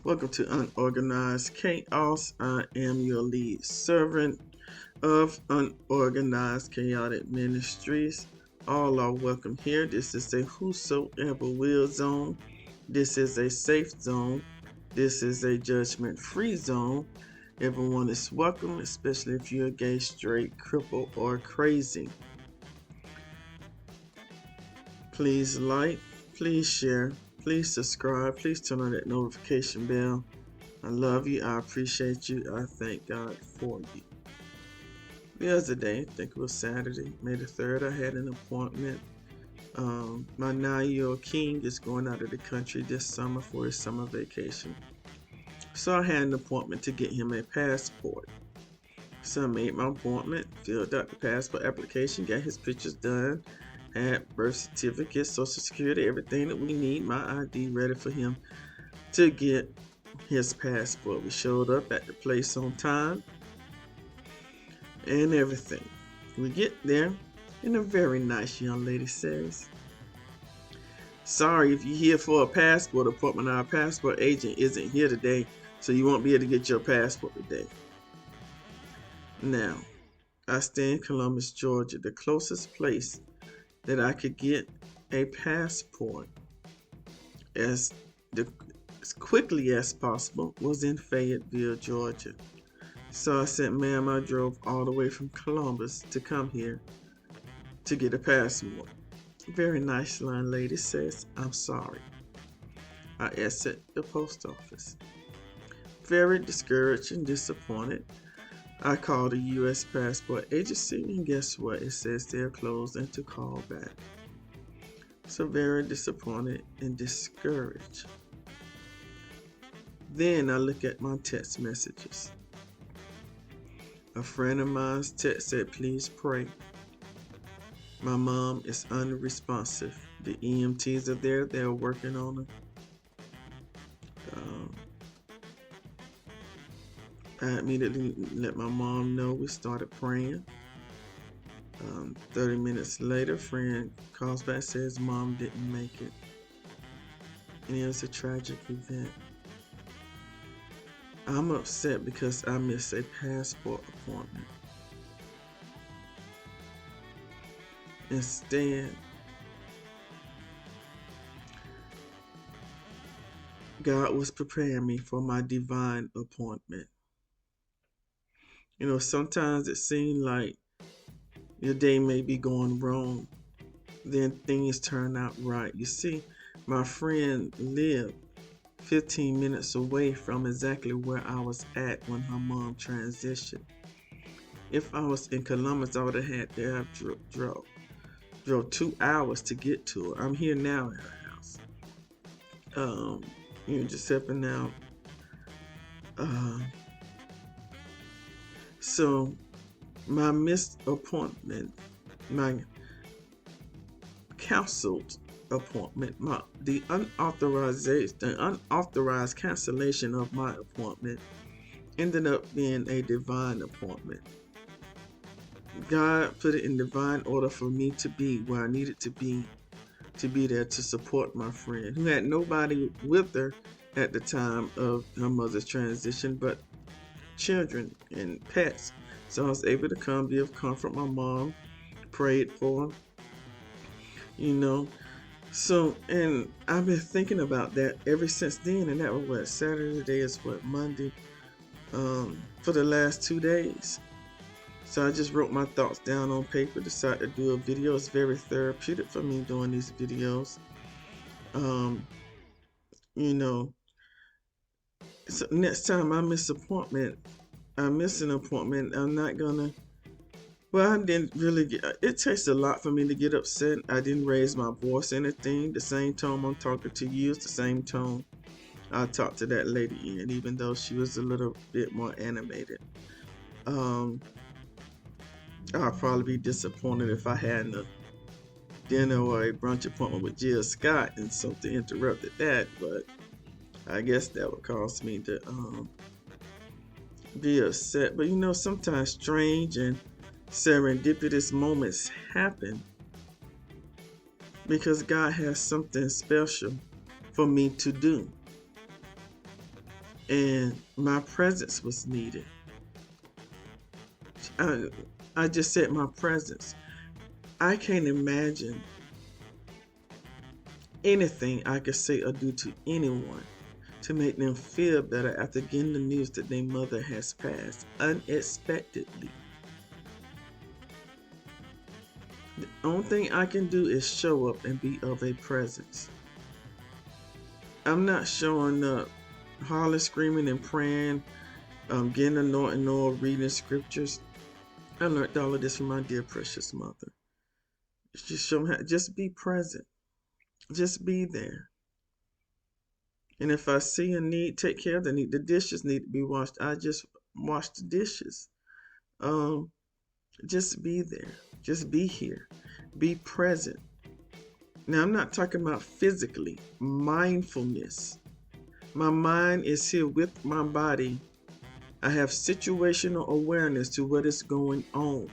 Welcome to Unorganized Chaos. I am your lead servant of Unorganized Chaotic Ministries. All are welcome here. This is a whosoever will zone. This is a safe zone. This is a judgment-free zone. Everyone is welcome, especially if you're gay, straight, crippled, or crazy. Please like, please share, please subscribe, please turn on that notification bell. I love you, I appreciate you, I thank God for you. The other day, I think it was Saturday, May the 3rd, I had an appointment. My 9-year-old king is going out of the country this summer for his summer vacation. So I had an appointment to get him a passport. So I made my appointment, filled out the passport application, got his pictures done, had birth certificate, social security, everything that we need, my ID ready for him to get his passport. We showed up at the place on time and everything. We get there and a very nice young lady says, "Sorry, if you're here for a passport appointment, our passport agent isn't here today, so you won't be able to get your passport today." Now, I stay in Columbus, Georgia. The closest place that I could get a passport as quickly as possible was in Fayetteville, Georgia. So I said, "Ma'am, I drove all the way from Columbus to come here to get a passport." Very nice young lady says, "I'm sorry." I exit the post office. Very discouraged and disappointed. I called the U.S. Passport Agency, and guess what? It says they're closed and to call back. So very disappointed and discouraged. Then I look at my text messages. A friend of mine's text said, "Please pray. My mom is unresponsive. The EMTs are there. They're working on her." I immediately let my mom know. We started praying. 30 minutes later, friend calls back, says mom didn't make it. And it was a tragic event. I'm upset because I missed a passport appointment. Instead, God was preparing me for my divine appointment. You know, sometimes it seems like your day may be going wrong, then things turn out right. You see, my friend lived 15 minutes away from exactly where I was at when her mom transitioned. If I was in Columbus, I would have had to have drove 2 hours to get to her. I'm here now at her house. Just helping out. So my missed appointment, my canceled appointment, the unauthorized cancellation of my appointment ended up being a divine appointment. God put it in divine order for me to be where I needed to be there to support my friend who had nobody with her at the time of her mother's transition but children and pets. So I was able to come, be of comfort. My mom prayed for her, So, and I've been thinking about that ever since then. And that was what, Saturday? Today is what, Monday? For the last 2 days. So I just wrote my thoughts down on paper, decided to do a video. It's very therapeutic for me doing these videos. So next time I miss an appointment, I'm not gonna, well, I didn't really it takes a lot for me to get upset. I didn't raise my voice or anything. The same tone I'm talking to you is the same tone I talked to that lady in, even though she was a little bit more animated. I'll probably be disappointed if I had a dinner or a brunch appointment with Jill Scott and something interrupted that, but I guess that would cause me to be upset. But sometimes strange and serendipitous moments happen because God has something special for me to do. and my presence was needed. I just said my presence. I can't imagine anything I could say or do to anyone to make them feel better after getting the news that their mother has passed unexpectedly. The only thing I can do is show up and be of a presence. I'm not showing up hollering, screaming, and praying, getting anointing oil, reading scriptures. I learned all of this from my dear precious mother. Just show me how, just be present. Just be there. And if I see a need, take care of the need. The dishes need to be washed. I just wash the dishes. Just be there. Just be here. Be present. Now, I'm not talking about physically. Mindfulness. My mind is here with my body. I have situational awareness to what is going on.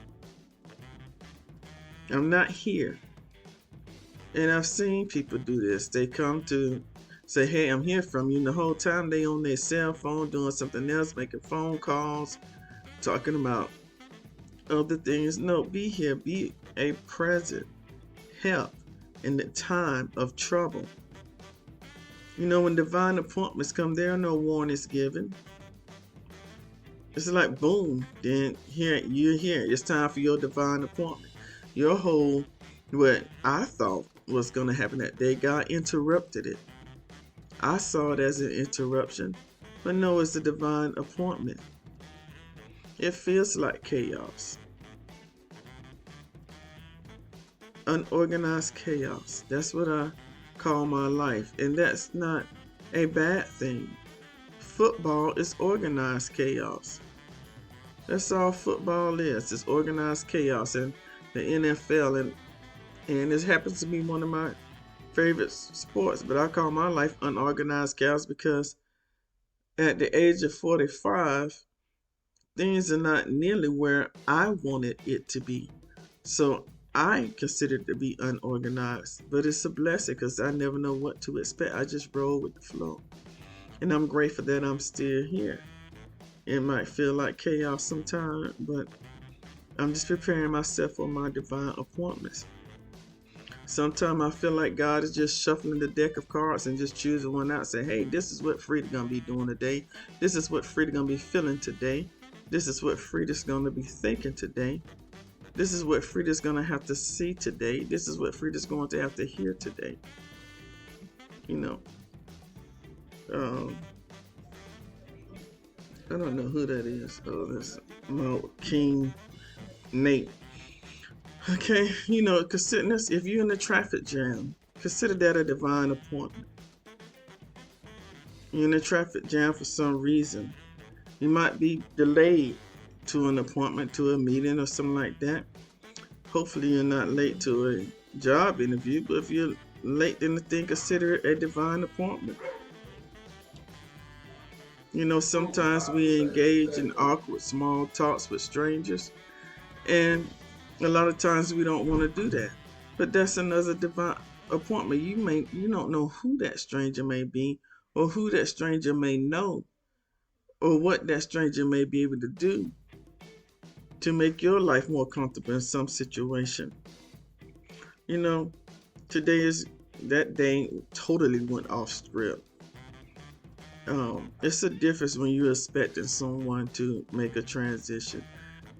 I'm not here. And I've seen people do this. They come to say, hey, I'm here from you. And the whole time they on their cell phone doing something else, making phone calls, talking about other things. No, be here. Be a present help in the time of trouble. You know, when divine appointments come, there are no warnings given. It's like, boom, then here you're here. It's time for your divine appointment. Your whole, what I thought was going to happen that day, God interrupted it. I saw it as an interruption, but no, it's a divine appointment. It feels like chaos. Unorganized chaos. That's what I call my life, and that's not a bad thing. Football is organized chaos. That's all football is. It's organized chaos. And the NFL, and this happens to be one of my favorite sports, but I call my life unorganized chaos because at the age of 45, things are not nearly where I wanted it to be. So I consider it to be unorganized, but it's a blessing because I never know what to expect. I just roll with the flow. And I'm grateful that I'm still here. It might feel like chaos sometimes, but I'm just preparing myself for my divine appointments. Sometimes I feel like God is just shuffling the deck of cards and just choosing one out and say, hey, this is what Frida's going to be doing today. This is what Frida's going to be feeling today. This is what Frida's going to be thinking today. This is what Frida's going to have to see today. This is what Frida's going to have to hear today. You know, I don't know who that is. Oh, that's King Nate. Okay, you know, consider this. If you're in a traffic jam, consider that a divine appointment. You're in a traffic jam for some reason. You might be delayed to an appointment, to a meeting or something like that. Hopefully you're not late to a job interview, but if you're late, then consider it a divine appointment. You know, sometimes we engage in awkward small talks with strangers, and a lot of times we don't want to do that. But that's another divine appointment. You don't know who that stranger may be, or who that stranger may know, or what that stranger may be able to do to make your life more comfortable in some situation. You know, today is that day totally went off script. It's a difference when you're expecting someone to make a transition.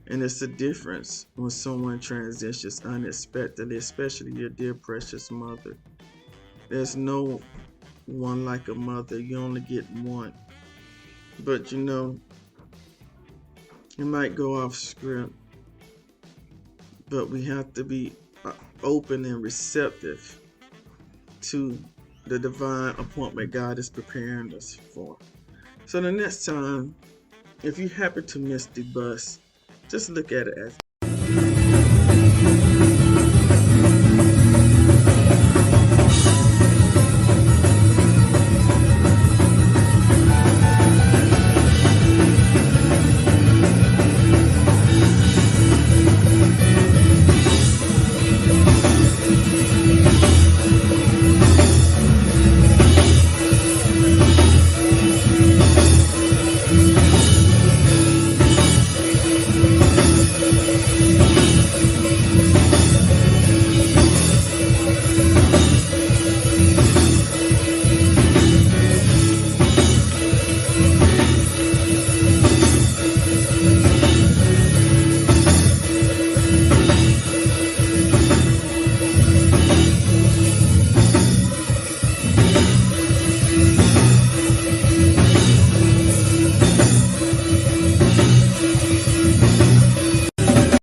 And it's a difference when someone transitions unexpectedly, especially your dear precious mother. There's no one like a mother. You only get one. But you know, it might go off script. But we have to be open and receptive to the divine appointment God is preparing us for. So the next time, if you happen to miss the bus, just look at it as